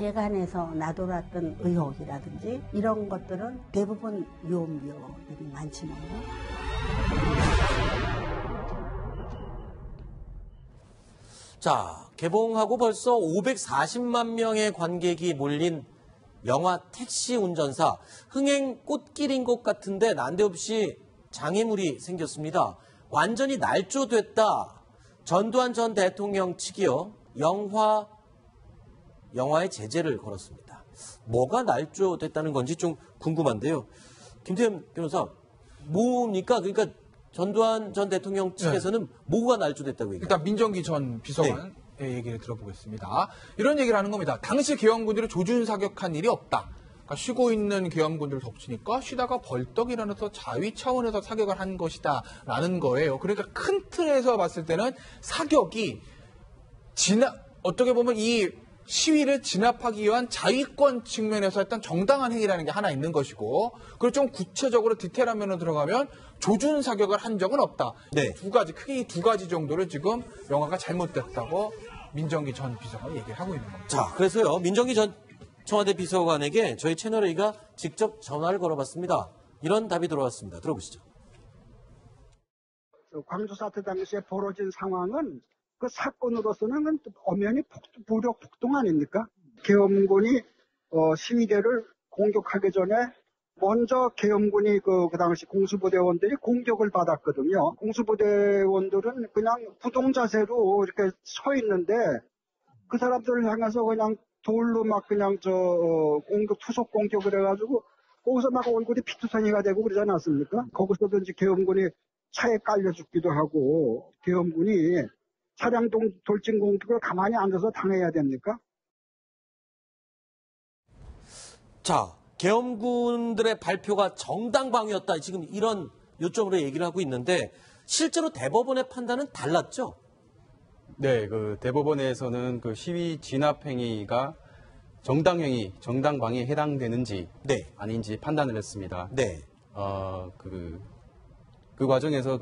세간에서 나돌았던 의혹이라든지 이런 것들은 대부분 유언비어들이 많지만요. 자, 개봉하고 벌써 540만 명의 관객이 몰린 영화 택시 운전사. 흥행 꽃길인 것 같은데 난데없이 장애물이 생겼습니다. 완전히 날조됐다. 전두환 전 대통령 측이요. 영화에 제재를 걸었습니다. 뭐가 날조됐다는 건지 좀 궁금한데요. 김태현 변호사, 뭡니까? 그러니까 전두환 전 대통령 측에서는 뭐가 날조됐다고 얘기해요? 일단 민정기 전 비서관의 얘기를 들어보겠습니다. 이런 얘기를 하는 겁니다. 당시 계엄군들이 조준 사격한 일이 없다. 그러니까 쉬고 있는 계엄군들을 덮치니까 쉬다가 벌떡 일어나서 자위 차원에서 사격을 한 것이다라는 거예요. 그러니까 큰 틀에서 봤을 때는 사격이 어떻게 보면 이 시위를 진압하기 위한 자위권 측면에서 했던 정당한 행위라는 게 하나 있는 것이고, 그리고 좀 구체적으로 디테일한 면으로 들어가면 조준 사격을 한 적은 없다. 네. 크게 이 두 가지 정도를 지금 영화가 잘못됐다고 민정기 전 비서관이 얘기를 하고 있는 겁니다. 자, 그래서요, 민정기 전 청와대 비서관에게 저희 채널A가 직접 전화를 걸어봤습니다. 이런 답이 들어왔습니다. 들어보시죠. 광주 사태 당시에 벌어진 상황은 그 사건으로서는 엄연히 무력 폭동 아닙니까? 계엄군이 시위대를 공격하기 전에 먼저 계엄군이 그 당시 공수부대원들이 공격을 받았거든요. 공수부대원들은 그냥 부동 자세로 이렇게 서 있는데 그 사람들을 향해서 그냥 돌로 막 그냥 투속 공격을 해가지고 거기서 막 얼굴이 피투성이가 되고 그러지 않았습니까? 거기서도 이제 계엄군이 차에 깔려 죽기도 하고, 계엄군이 차량 돌진 공격을 가만히 앉아서 당해야 됩니까? 자, 계엄군들의 발표가 정당방위였다. 지금 이런 요점으로 얘기를 하고 있는데 실제로 대법원의 판단은 달랐죠? 네, 그 대법원에서는 그 시위 진압 행위가 정당행위, 정당방위에 해당되는지 아닌지 판단을 했습니다. 네. 그 과정에서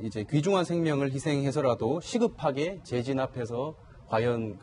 이제 귀중한 생명을 희생해서라도 시급하게 재진압해서 과연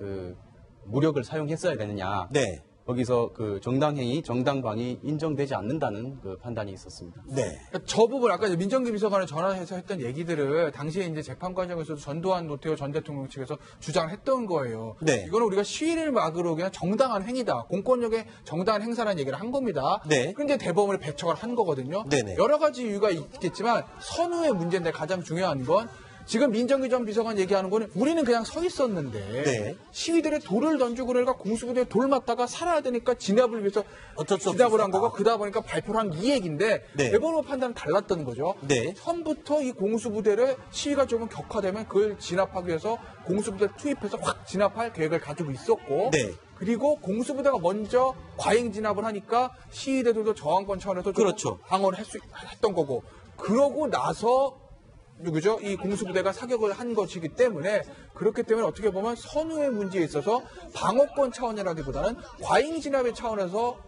무력을 사용했어야 되느냐. 네. 거기서 정당행위, 정당방위 인정되지 않는다는 판단이 있었습니다. 네. 저 부분 아까 민정기 비서관을 전화해서 했던 얘기들을 당시에 이제 재판 과정에서도 전두환 노태우 전 대통령 측에서 주장했던 거예요. 네. 이거는 우리가 시위를 막으로 그냥 정당한 행위다. 공권력의 정당한 행사라는 얘기를 한 겁니다. 네. 그런데 대법원을 배척을 한 거거든요. 네네. 여러 가지 이유가 있겠지만 선후의 문제인데 가장 중요한 건 지금 민정기 전 비서관 얘기하는 거는 우리는 그냥 서 있었는데 네. 시위들에 돌을 던지고 그러니까 공수부대에 돌 맞다가 살아야 되니까 진압을 위해서 어쩔 수 진압을 한 없었다. 거고 그러다 보니까 발표를 한 이 얘기인데 네. 대법원 판단은 달랐던 거죠. 네. 처음부터 이 공수부대를 시위가 조금 격화되면 그걸 진압하기 위해서 공수부대를 투입해서 확 진압할 계획을 가지고 있었고 네. 그리고 공수부대가 먼저 과잉 진압을 하니까 시위대들도 저항권 차원에서 좀 그렇죠. 방어를 했던 거고 그러고 나서 누구죠? 이 공수부대가 사격을 한 것이기 때문에 그렇기 때문에 어떻게 보면 선후의 문제에 있어서 방어권 차원이라기보다는 과잉 진압의 차원에서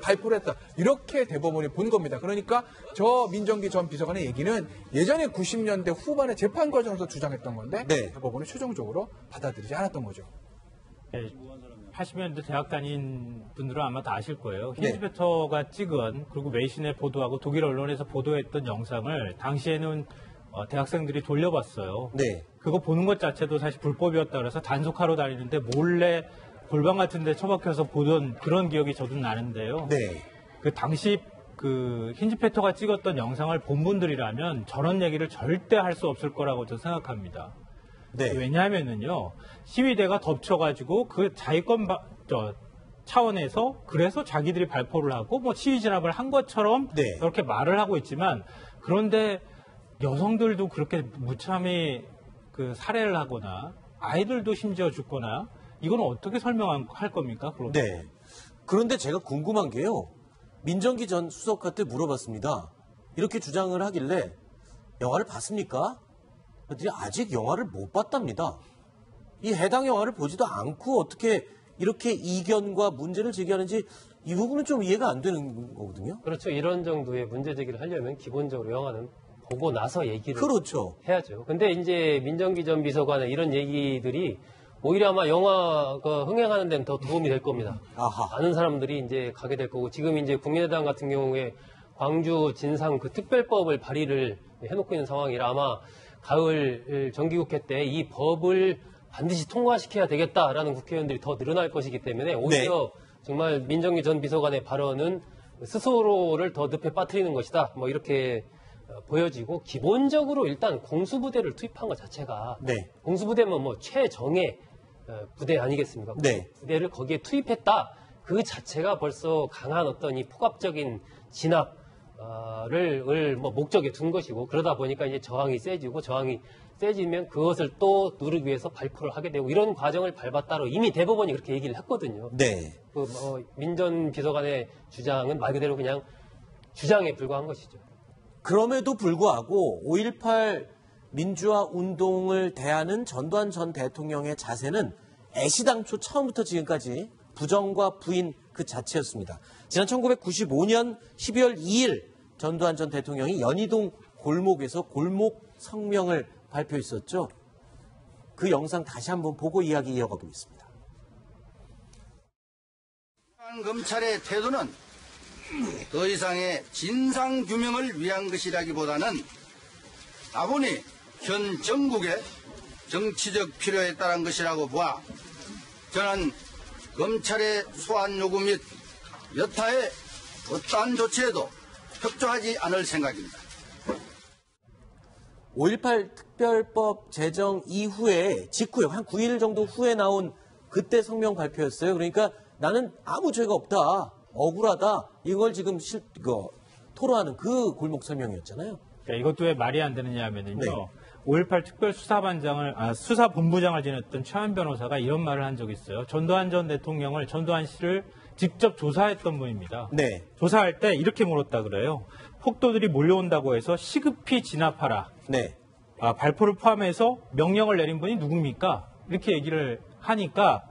발표를 했다. 이렇게 대법원이 본 겁니다. 그러니까 저 민정기 전 비서관의 얘기는 예전에 90년대 후반에 재판 과정에서 주장했던 건데 네. 대법원이 최종적으로 받아들이지 않았던 거죠. 네, 80년대 대학 다닌 분들은 아마 다 아실 거예요. 네. 힌즈베터가 찍은 그리고 외신에 보도하고 독일 언론에서 보도했던 영상을 당시에는 대학생들이 돌려봤어요. 네. 그거 보는 것 자체도 사실 불법이었다 그래서 단속하러 다니는데 몰래 골방 같은 데 처박혀서 보던 그런 기억이 저도 나는데요. 네. 그 당시 힌즈베터가 찍었던 영상을 본 분들이라면 저런 얘기를 절대 할 수 없을 거라고 저는 생각합니다. 네. 왜냐하면은요, 시위대가 덮쳐가지고 그 자위권 차원에서 그래서 자기들이 발포를 하고 뭐 시위 진압을 한 것처럼 네. 이렇게 말을 하고 있지만 그런데 여성들도 그렇게 무참히 살해를 하거나 아이들도 심지어 죽거나 이건 어떻게 설명할 겁니까? 네. 그런데 제가 궁금한 게요. 민정기 전 수석한테 물어봤습니다. 이렇게 주장을 하길래 영화를 봤습니까? 그랬더니 아직 영화를 못 봤답니다. 이 해당 영화를 보지도 않고 어떻게 이렇게 이견과 문제를 제기하는지 이 부분은 좀 이해가 안 되는 거거든요. 그렇죠. 이런 정도의 문제 제기를 하려면 기본적으로 영화는 보고 나서 얘기를 그렇죠. 해야죠. 근데 이제 민정기 전 비서관의 이런 얘기들이 오히려 아마 영화가 흥행하는 데는 더 도움이 될 겁니다. 아하. 많은 사람들이 이제 가게 될 거고, 지금 이제 국민의당 같은 경우에 광주 진상 그 특별법을 발의를 해놓고 있는 상황이라 아마 가을 정기국회 때 이 법을 반드시 통과시켜야 되겠다라는 국회의원들이 더 늘어날 것이기 때문에 오히려 정말 민정기 전 비서관의 발언은 스스로를 더 늪에 빠뜨리는 것이다. 뭐 이렇게 보여지고, 기본적으로 일단 공수부대를 투입한 것 자체가 공수부대면 뭐 최정예 부대 아니겠습니까? 네. 부대를 거기에 투입했다. 그 자체가 벌써 강한 어떤 이 폭압적인 진압을 뭐 목적에 둔 것이고, 그러다 보니까 이제 저항이 세지고, 저항이 세지면 그것을 또 누르기 위해서 발포를 하게 되고, 이런 과정을 밟았다로 이미 대법원이 그렇게 얘기를 했거든요. 네. 민 전 비서관의 주장은 말 그대로 그냥 주장에 불과한 것이죠. 그럼에도 불구하고 5.18 민주화 운동을 대하는 전두환 전 대통령의 자세는 애시당초 처음부터 지금까지 부정과 부인 그 자체였습니다. 지난 1995년 12월 2일 전두환 전 대통령이 연희동 골목에서 골목 성명을 발표했었죠. 그 영상 다시 한번 보고 이야기 이어가 보겠습니다. 검찰의 태도는 더 이상의 진상규명을 위한 것이라기보다는 다분히 현 정국의 정치적 필요에 따른 것이라고 보아 저는 검찰의 소환 요구 및 여타의 어떠한 조치에도 협조하지 않을 생각입니다. 5.18 특별법 제정 이후에 직후에 한 9일 정도 후에 나온 그때 성명 발표였어요. 그러니까 나는 아무 죄가 없다, 억울하다, 이걸 지금 토로하는 그 골목 설명이었잖아요. 그러니까 이것도 왜 말이 안 되느냐 하면은요. 5.18 특별 수사본부장을 지냈던 최한 변호사가 이런 말을 한 적이 있어요. 전두환 전 대통령을, 전두환 씨를 직접 조사했던 분입니다. 네. 조사할 때 이렇게 물었다 그래요. 폭도들이 몰려온다고 해서 시급히 진압하라. 네. 발포를 포함해서 명령을 내린 분이 누굽니까? 이렇게 얘기를 하니까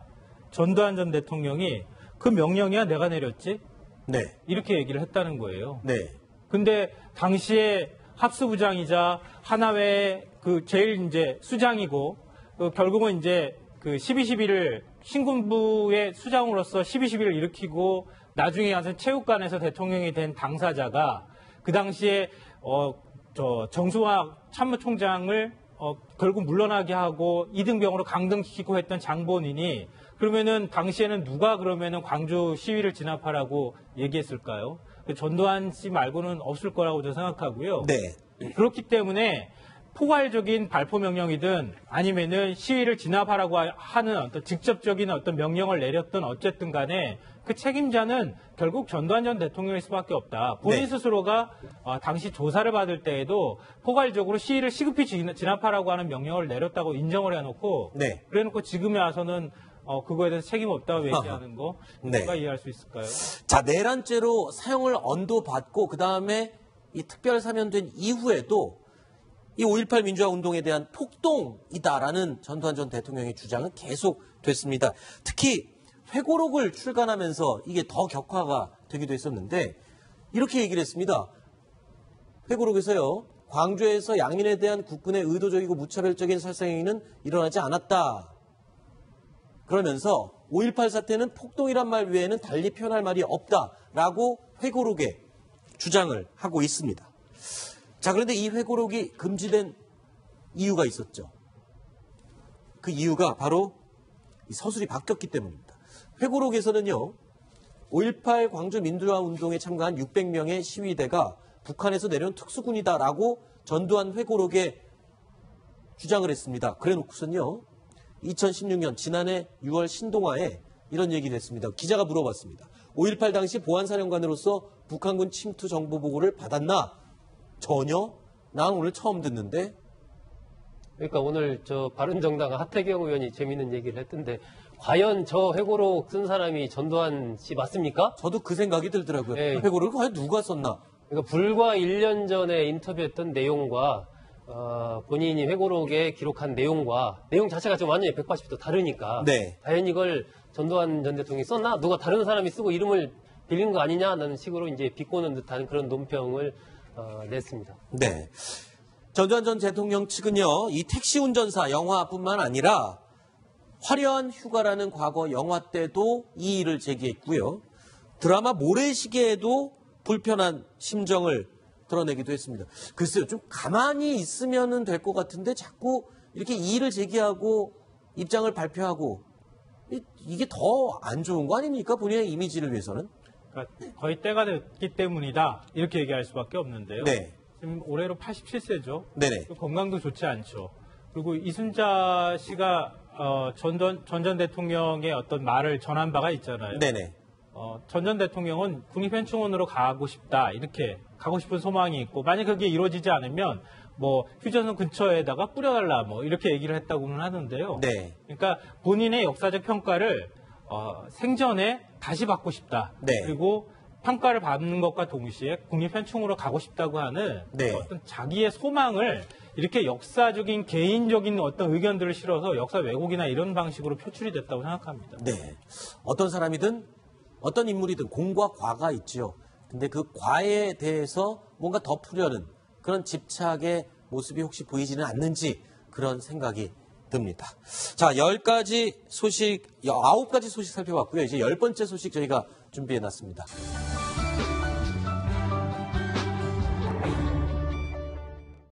전두환 전 대통령이 그 명령이야 내가 내렸지? 네. 이렇게 얘기를 했다는 거예요. 네. 근데 당시에 합수부장이자 하나회 그 제일 이제 수장이고, 결국은 이제 그 12.12를 신군부의 수장으로서 12.12를 일으키고 나중에 가서 체육관에서 대통령이 된 당사자가 그 당시에 정수화 참모총장을 결국 물러나게 하고 이등병으로 강등시키고 했던 장본인이, 그러면은 당시에는 누가 그러면은 광주 시위를 진압하라고 얘기했을까요? 전두환 씨 말고는 없을 거라고 저는 생각하고요. 네. 그렇기 때문에 포괄적인 발포 명령이든 아니면은 시위를 진압하라고 하는 어떤 직접적인 어떤 명령을 내렸던 어쨌든 간에 그 책임자는 결국 전두환 전 대통령일 수밖에 없다. 본인 스스로가 당시 조사를 받을 때에도 포괄적으로 시위를 시급히 진압하라고 하는 명령을 내렸다고 인정을 해놓고, 그래놓고 지금에 와서는 그거에 대해서 책임 없다고 얘기하는 거 누가 이해할 수 있을까요? 자, 내란죄로 사형을 언도받고 그 다음에 이 특별 사면된 이후에도 이 5.18 민주화 운동에 대한 폭동이다라는 전두환 전 대통령의 주장은 계속 됐습니다. 특히 회고록을 출간하면서 이게 더 격화가 되기도 했었는데 이렇게 얘기를 했습니다. 회고록에서요. 광주에서 양민에 대한 국군의 의도적이고 무차별적인 살상행위는 일어나지 않았다. 그러면서 5.18 사태는 폭동이란 말 외에는 달리 표현할 말이 없다라고 회고록에 주장을 하고 있습니다. 자, 그런데 이 회고록이 금지된 이유가 있었죠. 그 이유가 바로 이 서술이 바뀌었기 때문입니다. 회고록에서는요, 5.18 광주 민주화 운동에 참가한 600명의 시위대가 북한에서 내려온 특수군이다라고 전두환 회고록에 주장을 했습니다. 그래 놓고선요, 2016년 지난해 6월 신동아에 이런 얘기를 했습니다. 기자가 물어봤습니다. 5.18 당시 보안사령관으로서 북한군 침투 정보 보고를 받았나? 전혀? 난 오늘 처음 듣는데. 그러니까 오늘 바른정당 하태경 의원이 재밌는 얘기를 했던데, 과연 저 회고록 쓴 사람이 전두환 씨 맞습니까? 저도 그 생각이 들더라고요. 회고록을 과연 누가 썼나? 그러니까 불과 1년 전에 인터뷰했던 내용과 본인이 회고록에 기록한 내용과 내용 자체가 좀 완전히 180도 다르니까 과연 이걸 전두환 전 대통령이 썼나? 누가 다른 사람이 쓰고 이름을 빌린 거 아니냐라는 식으로 이제 비꼬는 듯한 그런 논평을 냈습니다. 네. 전두환 전 대통령 측은요, 이 택시 운전사 영화뿐만 아니라 화려한 휴가라는 과거 영화 때도 이의를 제기했고요. 드라마 모래시계에도 불편한 심정을 드러내기도 했습니다. 글쎄요, 좀 가만히 있으면 될 것 같은데 자꾸 이렇게 이의를 제기하고 입장을 발표하고 이게 더 안 좋은 거 아닙니까? 본인의 이미지를 위해서는. 그러니까 거의 때가 됐기 때문이다. 이렇게 얘기할 수밖에 없는데요. 네. 지금 올해로 87세죠. 네네. 건강도 좋지 않죠. 그리고 이순자 씨가 전 전 대통령의 어떤 말을 전한 바가 있잖아요. 네네. 전 전 대통령은 국립현충원으로 가고 싶다. 이렇게 가고 싶은 소망이 있고 만약 그게 이루어지지 않으면 뭐 휴전선 근처에다가 뿌려달라 뭐 이렇게 얘기를 했다고는 하는데요. 네. 그러니까 본인의 역사적 평가를 생전에 다시 받고 싶다. 네. 그리고 평가를 받는 것과 동시에 국립현충으로 가고 싶다고 하는 네. 어떤 자기의 소망을 이렇게 역사적인 개인적인 어떤 의견들을 실어서 역사 왜곡이나 이런 방식으로 표출이 됐다고 생각합니다. 네. 어떤 사람이든 어떤 인물이든 공과 과가 있지요. 근데 그 과에 대해서 뭔가 덮으려는 그런 집착의 모습이 혹시 보이지는 않는지 그런 생각이 듭니다. 자, 9가지 소식 살펴봤고요. 이제 10번째 소식 저희가 준비해놨습니다.